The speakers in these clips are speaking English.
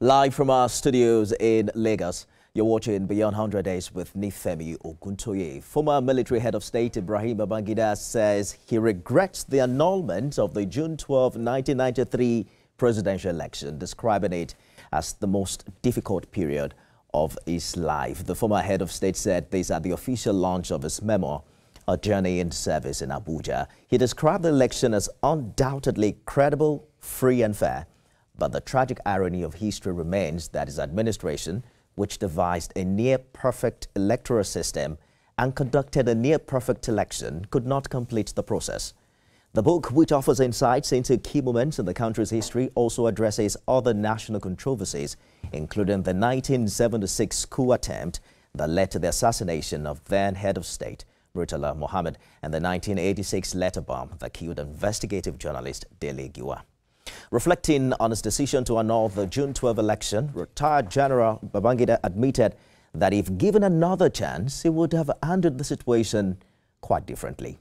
Live from our studios in Lagos, you're watching Beyond 100 Days with Nifemi Oguntoye. Former military head of state Ibrahim Babangida says he regrets the annulment of the June 12, 1993 presidential election, describing it as the most difficult period of his life. The former head of state said this at the official launch of his memoir, A Journey in Service in Abuja. He described the election as undoubtedly credible, free and fair. But the tragic irony of history remains that his administration, which devised a near-perfect electoral system and conducted a near-perfect election, could not complete the process. The book, which offers insights into key moments in the country's history, also addresses other national controversies, including the 1976 coup attempt that led to the assassination of then head of state, Murtala Mohammed, and the 1986 letter bomb that killed investigative journalist Dele Momodu. Reflecting on his decision to annul the June 12 election, retired General Babangida admitted that if given another chance, he would have handled the situation quite differently.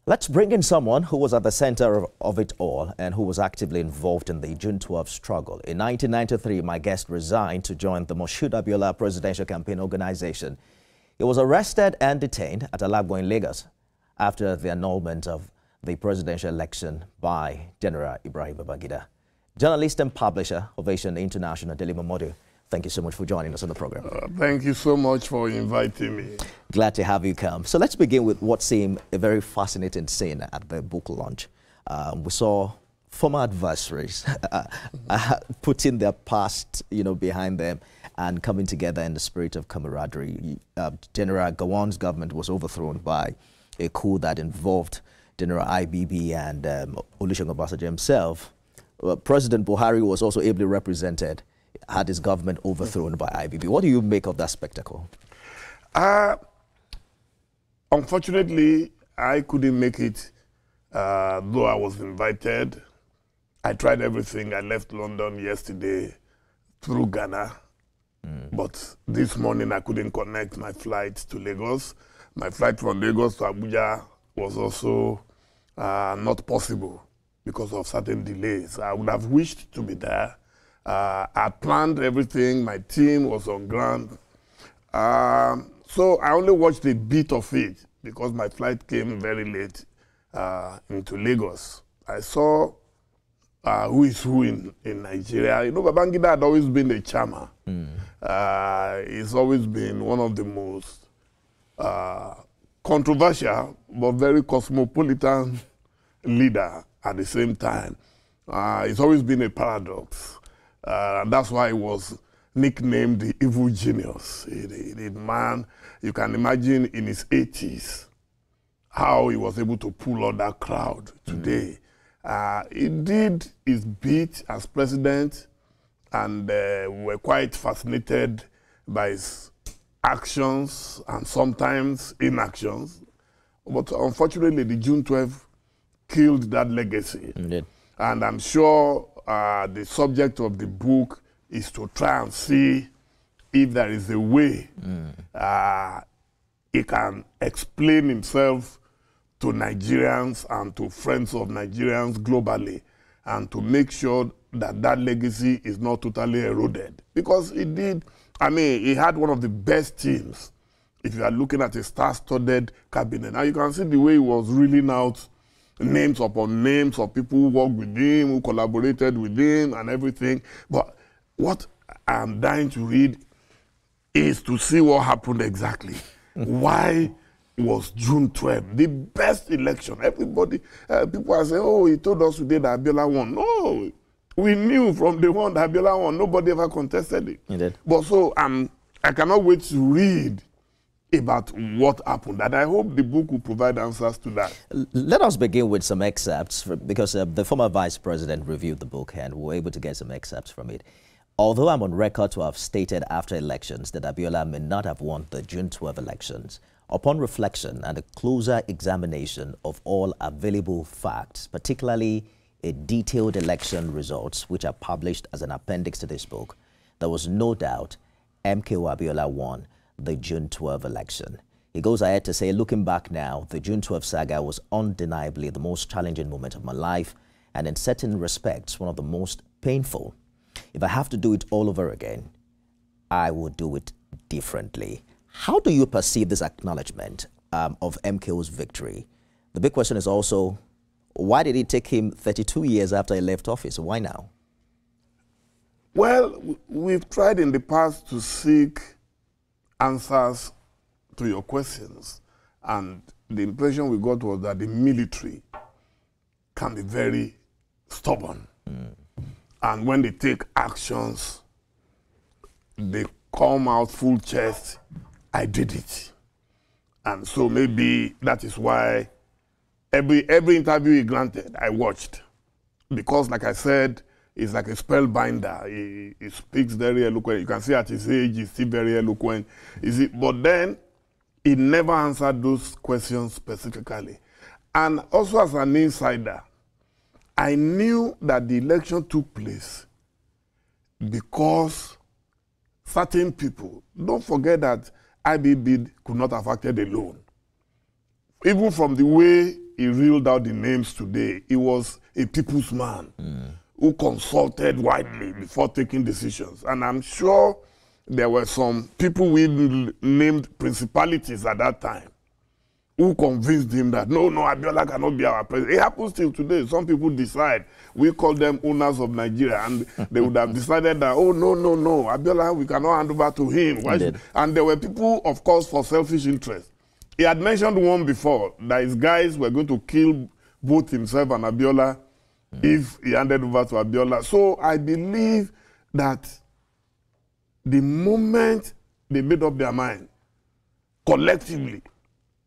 Let's bring in someone who was at the center of it all and who was actively involved in the June 12 struggle. In 1993, my guest resigned to join the Moshood Abiola presidential campaign organization. He was arrested and detained at Alagbo in Lagos after the annulment of the presidential election by General Ibrahim Babangida. Journalist and publisher of Asian International, Dele Momodu, thank you so much for joining us on the program. Thank you so much for inviting me. Glad to have you come. So let's begin with what seemed a very fascinating scene at the book launch. We saw former adversaries putting their past, behind them and coming together in the spirit of camaraderie. General Gowon's government was overthrown by a coup that involved General IBB and Olusegun Obasanjo himself. President Buhari was also ably represented, had his government overthrown by IBB. What do you make of that spectacle? Unfortunately, I couldn't make it, though I was invited. I tried everything. I left London yesterday through Ghana. But this morning, I couldn't connect my flight to Lagos. My flight from Lagos to Abuja was also not possible because of certain delays. I would have wished to be there. I planned everything. My team was on ground. So I only watched a bit of it because my flight came very late into Lagos. I saw who is who in Nigeria. Babangida had always been a charmer. He's always been one of the most controversial but very cosmopolitan leader at the same time. It's always been a paradox. And that's why he was nicknamed the evil genius. The man, you can imagine in his 80s, how he was able to pull out that crowd today. He did his bit as president, and we were quite fascinated by his actions and sometimes inactions. But unfortunately, the June 12 killed that legacy. Indeed. And I'm sure the subject of the book is to try and see if there is a way he can explain himself to Nigerians and to friends of Nigerians globally, and to make sure that that legacy is not totally eroded. Because he did, he had one of the best teams. If you are looking at a star-studded cabinet, now you can see the way he was reeling out names upon names of people who worked with him, who collaborated with him and everything. But what I'm dying to read is to see what happened exactly. Why was June 12 the best election? Everybody, people are saying, oh, he told us today that Abiola won. No, we knew from the one that Abiola won. Nobody ever contested it. You did. But so I cannot wait to read about what happened, and I hope the book will provide answers to that. Let us begin with some excerpts, because the former vice president reviewed the book and we were able to get some excerpts from it. Although I'm on record to have stated after elections that Abiola may not have won the June 12 elections, upon reflection and a closer examination of all available facts, particularly a detailed election results, which are published as an appendix to this book, there was no doubt MKO Abiola won the June 12 election. He goes ahead to say, looking back now, the June 12 saga was undeniably the most challenging moment of my life, and in certain respects, one of the most painful. if I have to do it all over again, I would do it differently. How do you perceive this acknowledgement of MKO's victory? The big question is also, why did it take him 32 years after he left office? Why now? Well, we've tried in the past to seek answers to your questions, and the impression we got was that the military can be very stubborn. And when they take actions, they come out full chest, I did it. And so maybe that is why every interview he granted, I watched. Because like I said, he's like a spellbinder. He speaks very eloquent. You can see at his age, he's still very eloquent. But then, he never answered those questions specifically. And also as an insider, I knew that the election took place because certain people, don't forget that IBB could not have acted alone. Even from the way he reeled out the names today, he was a people's man who consulted widely before taking decisions. And I'm sure there were some people we named principalities at that time who convinced him that, no, Abiola cannot be our president. It happens till today. Some people decide, we call them owners of Nigeria, and they would have decided that, oh, no, Abiola, we cannot hand over to him. And there were people, of course, for selfish interest. He had mentioned one before, that his guys were going to kill both himself and Abiola if he handed over to Abiola. So I believe that the moment they made up their mind, collectively,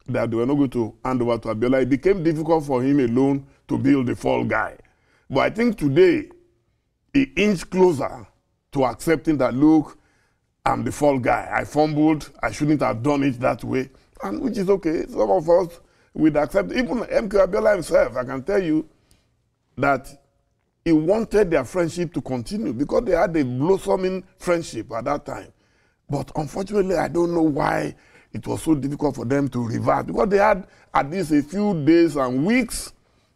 that they were not going to hand over to Abiola, it became difficult for him alone to build the fall guy. But I think today, he inched closer to accepting that, look, I'm the fall guy. I fumbled. I shouldn't have done it that way. And which is okay. Some of us would accept. Even MK Abiola himself, I can tell you that he wanted their friendship to continue because they had a blossoming friendship at that time. But unfortunately, I don't know why it was so difficult for them to reverse, because they had at least a few days and weeks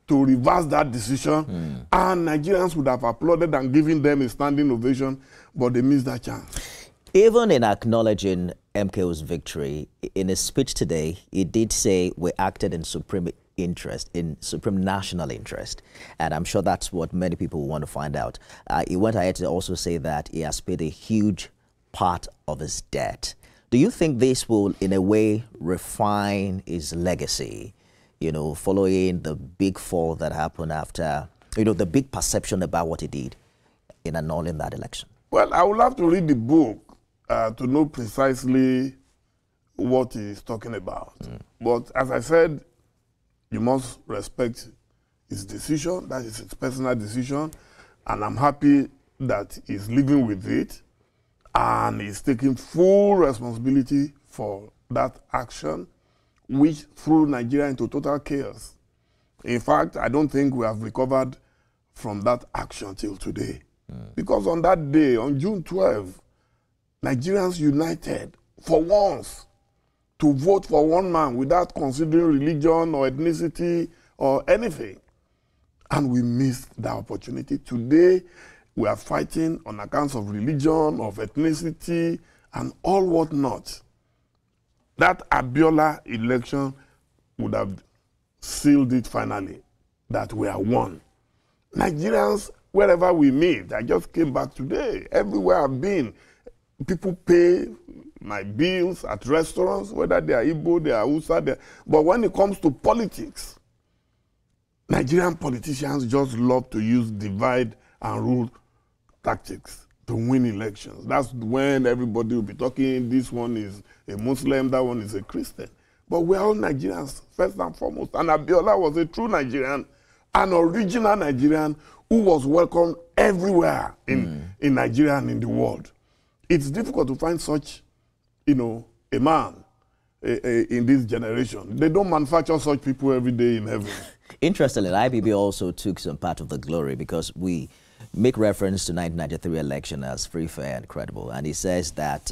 to reverse that decision, and Nigerians would have applauded and given them a standing ovation, but they missed that chance. Even in acknowledging MKO's victory, in his speech today, he did say we acted in supreme interest, in supreme national interest. And I'm sure that's what many people want to find out. He went ahead to also say that he has paid a huge part of his debt. Do you think this will, in a way, refine his legacy, you know, following the big fall that happened after, you know, the big perception about what he did in annulling that election? Well, I will have to read the book to know precisely what he's talking about. But as I said, you must respect his decision. That is his personal decision. And I'm happy that he's living with it. And he's taking full responsibility for that action, which threw Nigeria into total chaos. In fact, I don't think we have recovered from that action till today. Because on that day, on June 12, Nigerians united for once to vote for one man without considering religion or ethnicity or anything. And we missed that opportunity. Today, we are fighting on accounts of religion, of ethnicity, and all whatnot. That Abiola election would have sealed it finally, that we are one. Nigerians, wherever we meet, I just came back today, everywhere I've been, people pay my bills at restaurants, whether they are Igbo, they are Hausa, but when it comes to politics, Nigerian politicians just love to use divide and rule tactics to win elections. That's when everybody will be talking, this one is a Muslim, that one is a Christian. But we're all Nigerians, first and foremost. And Abiola was a true Nigerian, an original Nigerian who was welcomed everywhere in Nigeria and in the world. It's difficult to find such, you know, a man in this generation. They don't manufacture such people every day in heaven. Interestingly, IBB also took some part of the glory because we make reference to 1993 election as free, fair, and credible. And he says that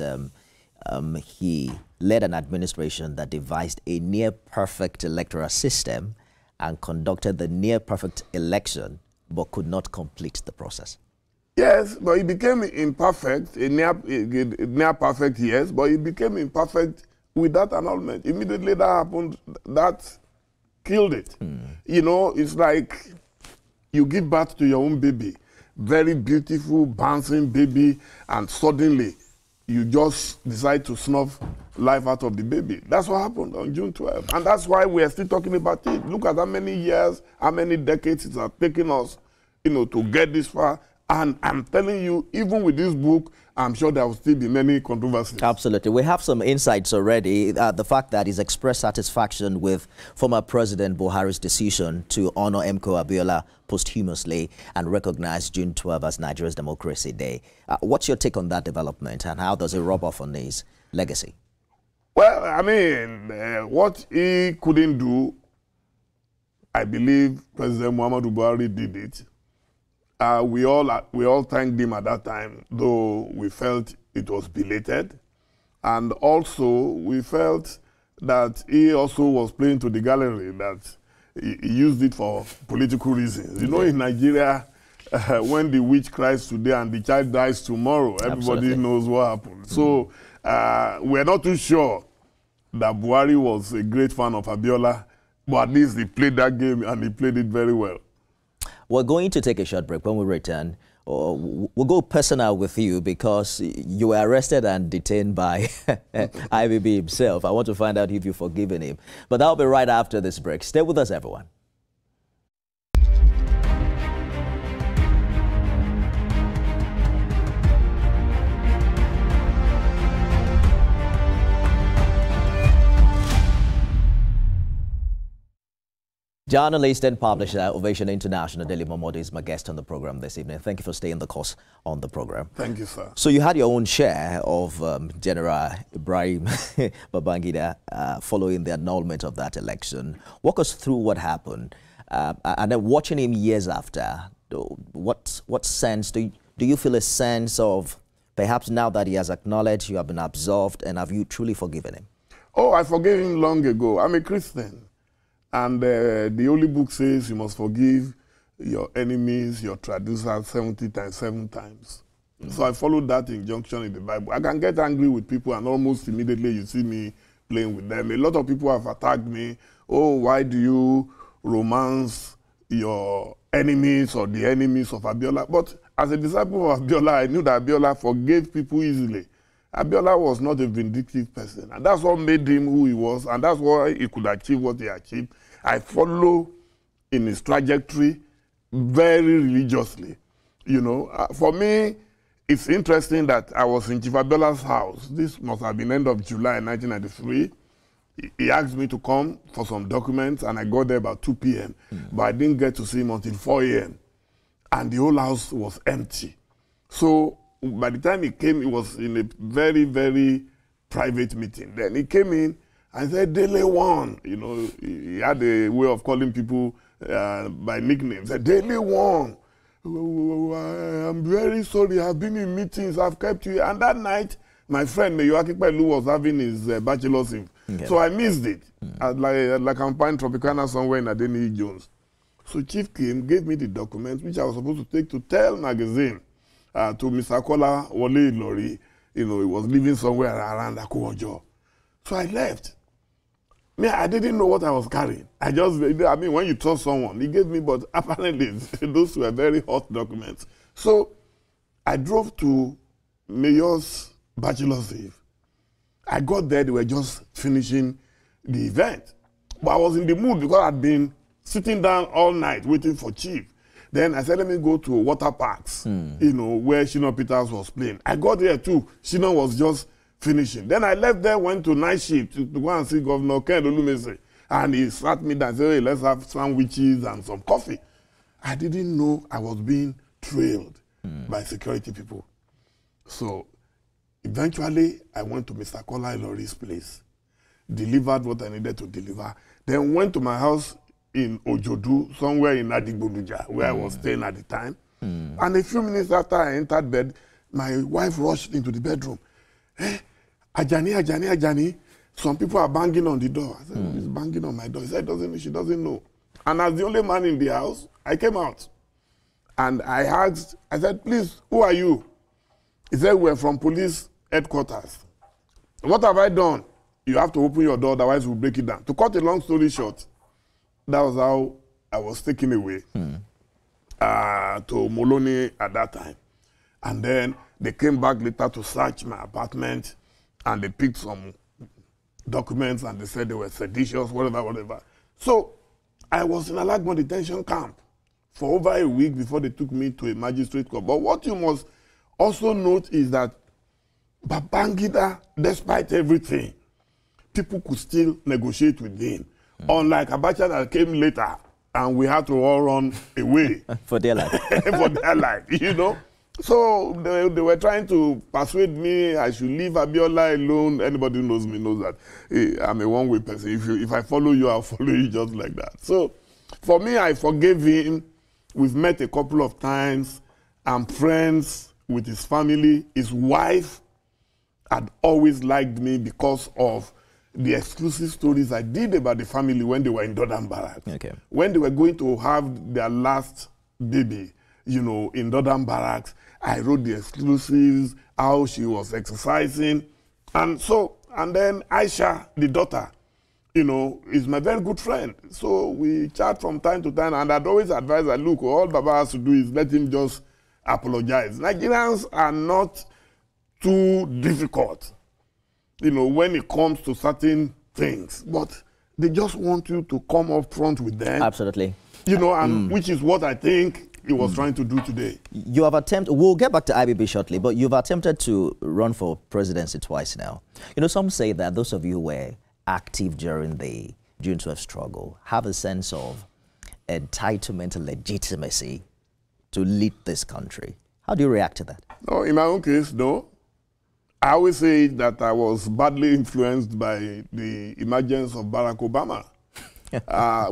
he led an administration that devised a near-perfect electoral system and conducted the near-perfect election, but could not complete the process. Yes, but it became imperfect, a near perfect, yes, but it became imperfect with that annulment. Immediately that happened, that killed it. You know, it's like you give birth to your own baby, very beautiful, bouncing baby, and suddenly you just decide to snuff life out of the baby. That's what happened on June 12th. And that's why we are still talking about it. Look at how many years, how many decades it has taken us, you know, to get this far. And I'm telling you, even with this book, I'm sure there will still be many controversies. Absolutely. We have some insights already. The fact that he's expressed satisfaction with former President Buhari's decision to honor MKO Abiola posthumously and recognize June 12 as Nigeria's Democracy Day. What's your take on that development, and how does it rub off on his legacy? Well, I mean, what he couldn't do, I believe President Muhammadu Buhari did it. We all thanked him at that time, though we felt it was belated. And also, we felt that he also was playing to the gallery, that he used it for political reasons. You know, in Nigeria, when the witch cries today and the child dies tomorrow, everybody knows what happened. So we're not too sure that Buhari was a great fan of Abiola, but at least he played that game and he played it very well. We're going to take a short break. When we return, we'll go personal with you because you were arrested and detained by IBB himself. I want to find out if you've forgiven him. But that'll be right after this break. Stay with us, everyone. Journalist and publisher, Ovation International, Dele Momodu is my guest on the program this evening. Thank you for staying the course on the program. Thank you, sir. So you had your own share of General Ibrahim Babangida following the annulment of that election. Walk us through what happened. And then watching him years after, what sense do you feel, a sense of perhaps now that he has acknowledged you have been absolved, and have you truly forgiven him? Oh, I forgave him long ago. I'm a Christian. And the Holy Book says you must forgive your enemies, your traducers 70 times, 7 times. So I followed that injunction in the Bible. I can get angry with people and almost immediately you see me playing with them. A lot of people have attacked me. Oh, why do you romance your enemies or the enemies of Abiola? But as a disciple of Abiola, I knew that Abiola forgave people easily. Abiola was not a vindictive person, and that's what made him who he was, and that's why he could achieve what he achieved. I follow in his trajectory very religiously. You know, for me, it's interesting that I was in Chief Abiola's house. This must have been end of July 1993. He asked me to come for some documents, and I got there about 2 p.m., but I didn't get to see him until 4 a.m., and the whole house was empty. So by the time he came, he was in a very, very private meeting. Then he came in and said, Dele won. You know, he had a way of calling people by nicknames. He said, Dele won. I'm very sorry. I've been in meetings. I've kept you. And that night, my friend, Meyoaki Pelu, was having his bachelor's eve. Okay. So I missed it. Like I'm playing Tropicana somewhere in Adeni Jones. So Chief came, gave me the documents, which I was supposed to take to Tell magazine. To Mr. Kola Wole Lori, you know, he was living somewhere around Akuojo. So I left. I didn't know what I was carrying. I mean, when you trust someone, he gave me, but apparently those were very hot documents. So I drove to Mayor's bachelor's eve. I got there, they were just finishing the event. But I was in the mood because I'd been sitting down all night waiting for Chief. Then I said, let me go to water parks, you know, where Shino Peters was playing. I got there too. Shino was just finishing. Then I left there, went to night shift to go and see Governor Ken Olumese. And he sat me down and said, hey, let's have sandwiches and some coffee. I didn't know I was being trailed by security people. So eventually, I went to Mr. Kola Ilori's place, delivered what I needed to deliver, then went to my house in Ojodu, somewhere in Adigboduja, where I was staying at the time. And a few minutes after I entered bed, my wife rushed into the bedroom. Hey, Ajani, Ajani, Ajani, some people are banging on the door. I said, who's banging on my door? He said, she doesn't know. And as the only man in the house, I came out. And I asked, I said, please, who are you? He said, we're from police headquarters. What have I done? You have to open your door, otherwise we'll break it down. To cut a long story short, that was how I was taken away to Moloney at that time. And then they came back later to search my apartment, and they picked some documents, and they said they were seditious, whatever. So I was in a Alagbon detention camp for over a week before they took me to a magistrate court. But what you must also note is that Babangida, despite everything, people could still negotiate with him. Unlike Abacha that came later, and we had to all run away. For their life. For their life, you know. So they were trying to persuade me I should leave Abiola alone. Anybody who knows me knows that I'm a one-way person. If I follow you, I'll follow you just like that. So for me, I forgave him. We've met a couple of times. I'm friends with his family. His wife had always liked me because of the exclusive stories I did about the family when they were in Dodam Barracks. Okay. When they were going to have their last baby, you know, in Dodam Barracks, I wrote the exclusives, how she was exercising. And then Aisha, the daughter, you know, is my very good friend. So we chat from time to time, and I'd always advise her, look, all Baba has to do is let him just apologize. Nigerians are not too difficult, you know, when it comes to certain things, but they just want you to come up front with them. Absolutely. You know, and which is what I think he was trying to do today. You have attempted, we'll get back to IBB shortly, but you've attempted to run for presidency twice now. You know, some say that those of you who were active during the June 12th struggle have a sense of entitlement and legitimacy to lead this country. How do you react to that? No, in my own case, no. I always say that I was badly influenced by the emergence of Barack Obama.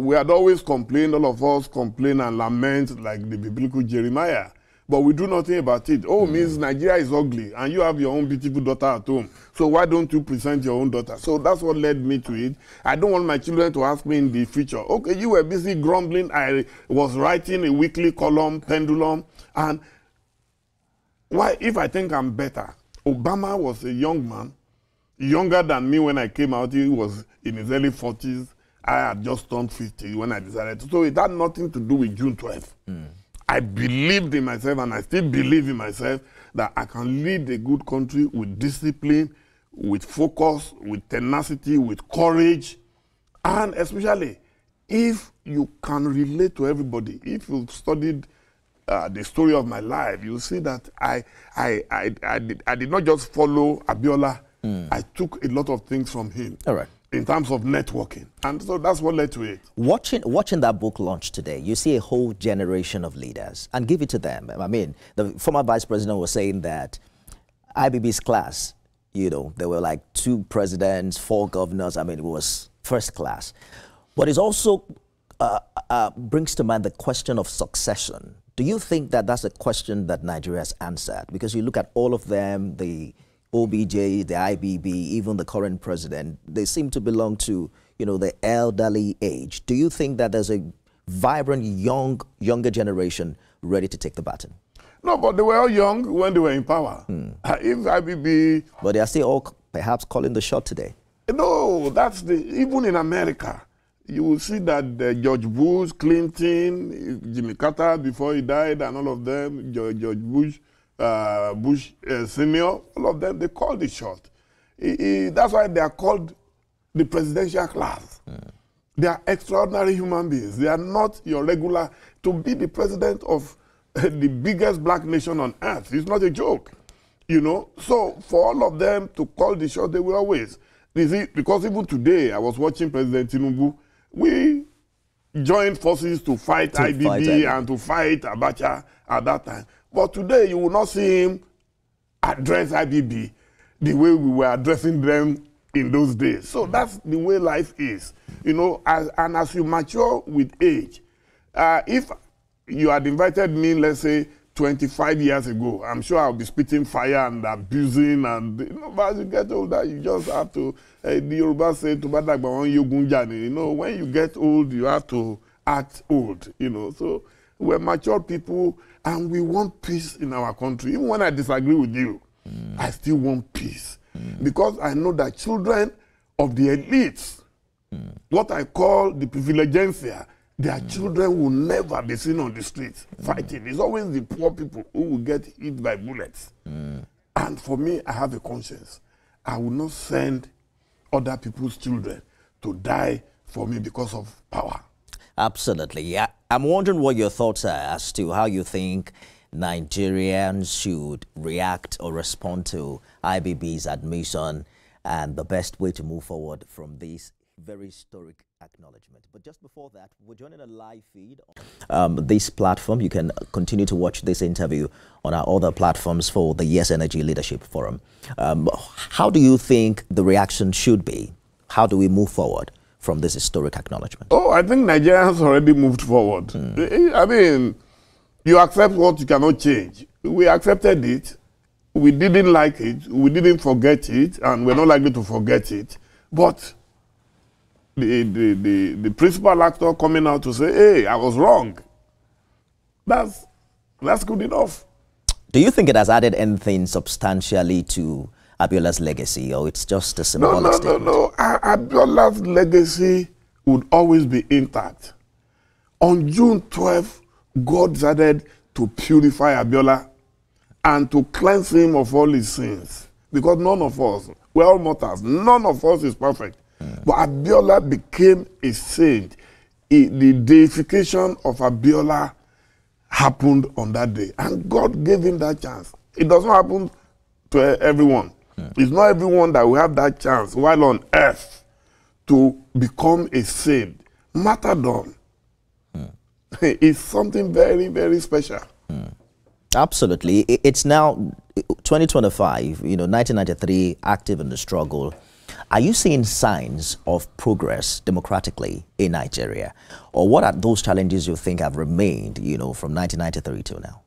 We had always complained, all of us complain and lament like the biblical Jeremiah, but we do nothing about it. Oh, means Nigeria is ugly, and you have your own beautiful daughter at home. So why don't you present your own daughter? So that's what led me to it. I don't want my children to ask me in the future, okay, you were busy grumbling. I was writing a weekly column, Pendulum, and why, if I think I'm better? Obama was a young man, younger than me when I came out. He was in his early 40s. I had just turned 50 when I decided to. So it had nothing to do with June 12th. I believed in myself, and I still believe in myself, that I can lead a good country with discipline, with focus, with tenacity, with courage, and especially if you can relate to everybody. If you've studied the story of my life, you see that I did not just follow Abiola. I took a lot of things from him. All right. In terms of networking. And so that's what led to it. Watching that book launch today, you see a whole generation of leaders, and give it to them. I mean, the former vice president was saying that IBB's class, you know, there were like 2 presidents, 4 governors. I mean, it was first class. But it also brings to mind the question of succession. Do you think that that's a question that Nigeria has answered? Because you look at all of them, the OBJ, the IBB, even the current president, they seem to belong to, you know, the elderly age. Do you think that there's a vibrant, younger generation ready to take the baton? No, but they were all young when they were in power. If IBB... But they are still all perhaps calling the shot today. No, that's even in America, you will see that George Bush, Clinton, Jimmy Carter before he died, and all of them, George Bush, Bush Senior, all of them, they called the shot. That's why they are called the presidential class. They are extraordinary human beings. They are not your regular. To be the president of the biggest black nation on earth is not a joke, you know. So for all of them to call the shot, they will always. Because even today, I was watching President Tinubu. We joined forces to fight IBB and to fight Abacha at that time. But today, you will not see him address IBB the way we were addressing them in those days. So that's the way life is. You know, as you mature with age, if you had invited me, let's say, 25 years ago, I'm sure I'll be spitting fire and abusing, and, you know, but as you get older, you just have to, the Yoruba say, you know, when you get old, you have to act old, you know. So We're mature people, and we want peace in our country. Even when I disagree with you, I still want peace. Because I know that children of the elites, what I call the privilegencia, their children will never be seen on the streets fighting. It's always the poor people who will get hit by bullets. And for me, I have a conscience. I will not send other people's children to die for me because of power. Absolutely. Yeah. I'm wondering what your thoughts are as to how you think Nigerians should react or respond to IBB's admission and the best way to move forward from this very historic acknowledgement. But just before that, we're joining a live feed on this platform. You can continue to watch this interview on our other platforms for the Yes Energy Leadership Forum. How do you think the reaction should be? How do we move forward from this historic acknowledgement? Oh, I think Nigerians already moved forward. I mean, you accept what you cannot change. We accepted it. We didn't like it. We didn't forget it, and we're not likely to forget it. But the principal actor coming out to say, hey, I was wrong, that's good enough. Do you think it has added anything substantially to Abiola's legacy, or it's just a symbolic statement? No. Abiola's legacy would always be intact. On June 12th, God decided to purify Abiola and to cleanse him of all his sins. Because none of us, we're all mortals, none of us is perfect. But Abiola became a saint. The deification of Abiola happened on that day. And God gave him that chance. It doesn't happen to everyone. It's not everyone that will have that chance while on earth to become a saint. Martyrdom is something very, very special. Absolutely. It's now 2025, 1993, active in the struggle. Are you seeing signs of progress democratically in Nigeria? Or what are those challenges you think have remained, from 1993 till now?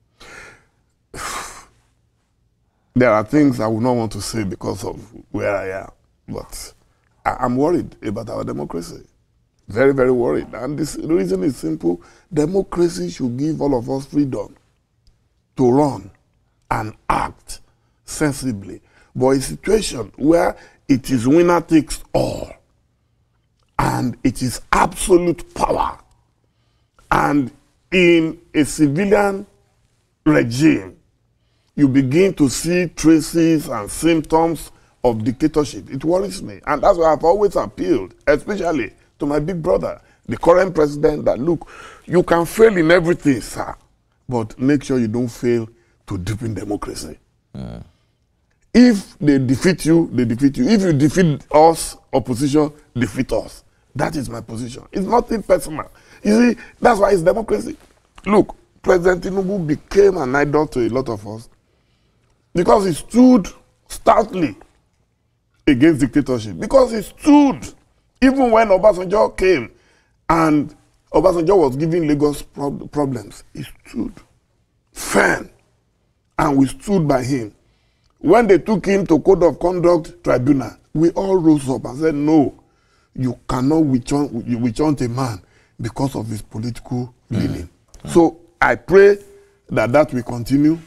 There are things I would not want to say because of where I am. But I'm worried about our democracy. Very, very worried. And the reason is simple. Democracy should give all of us freedom to run and act sensibly. But a situation where it is winner takes all, and it is absolute power, and in a civilian regime, you begin to see traces and symptoms of dictatorship. It worries me, and that's why I've always appealed, especially to my big brother, the current president, that look, you can fail in everything, sir, but make sure you don't fail to deepen democracy. If they defeat you, they defeat you. If you defeat us, opposition, defeat us. That is my position. It's nothing personal. You see, that's why it's democracy. Look, President Tinubu became an idol to a lot of us because he stood stoutly against dictatorship. Because he stood, even when Obasanjo came and Obasanjo was giving Lagos problems, he stood firm, and we stood by him. When they took him to Code of Conduct Tribunal, we all rose up and said, no, you cannot witch hunt a man because of his political leaning. So I pray that will continue,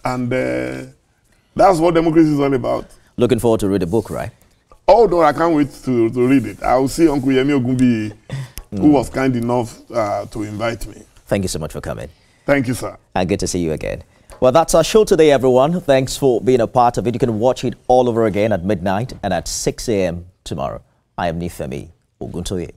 and that's what democracy is all about. Looking forward to read the book, right? Oh, no, I can't wait to read it. I will see Uncle Yemi Ogunbi, who was kind enough to invite me. Thank you so much for coming. Thank you, sir. And good to see you again. Well, that's our show today, everyone. Thanks for being a part of it. You can watch it all over again at midnight and at 6 a.m. tomorrow. I am Nifemi Oguntoye.